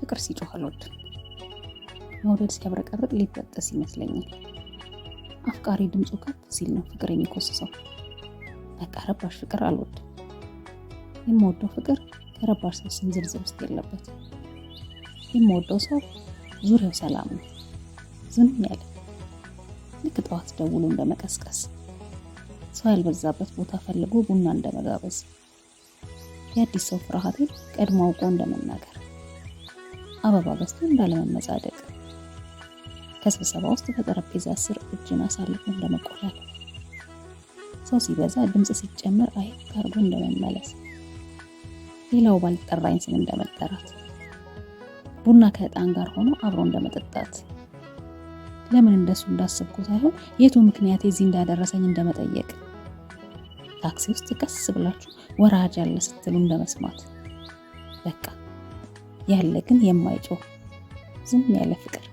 ፍቅር ሲጮህ አልወድም። መውደድ ሲያብረቀርቅ ሊበጠስ ይመስለኛል። አፍቃሪ ድምፁ ከፍ ሲል ነው ፍቅር የሚኮስሰው። በቃ ረባሽ ፍቅር አልወድም። የምወደው ፍቅር ከረባሽ ሰው ስም ዝርዝር ውስጥ የለበትም። የምወደው ሰው ዙሪያው ሰላም ነው፣ ዝም ያለ፣ ልክ ጠዋት ደውሎ እንደመቀስቀስ፣ ሰው ያልበዛበት ቦታ ፈልጎ ቡና እንደመጋበዝ፣ የአዲስ ሰው ፍርሃቴ ቀድሞ አውቆ እንደመናገር፣ አበባ ገዝቶ እንዳለመመጻደቅ፣ ከስብሰባ ውስጥ በጠረጴዛ ስር እጅን አሳልፎ እንደመቆላለፍ፣ ሰው ሲበዛ ድምፅ ሲጨመር አየት አድርጎ እንደመመለስ፣ ሌላው ባልጠራኝ ስም እንደመጠራት፣ ቡና ከዕጣን ጋር ሆኖ አብሮ እንደመጠጣት፣ ለምን እንደሱ እንዳሰብኩ ሳይሆን የቱ ምክንያት እዚህ እንዳደረሰኝ እንደመጠየቅ፣ ታክሲ ውስጥ ቀስ ብላችሁ ወራጅ ያለ ስትሉ እንደመስማት፣ በቃ ያለ ግን የማይጮህ ዝም ያለ ፍቅር።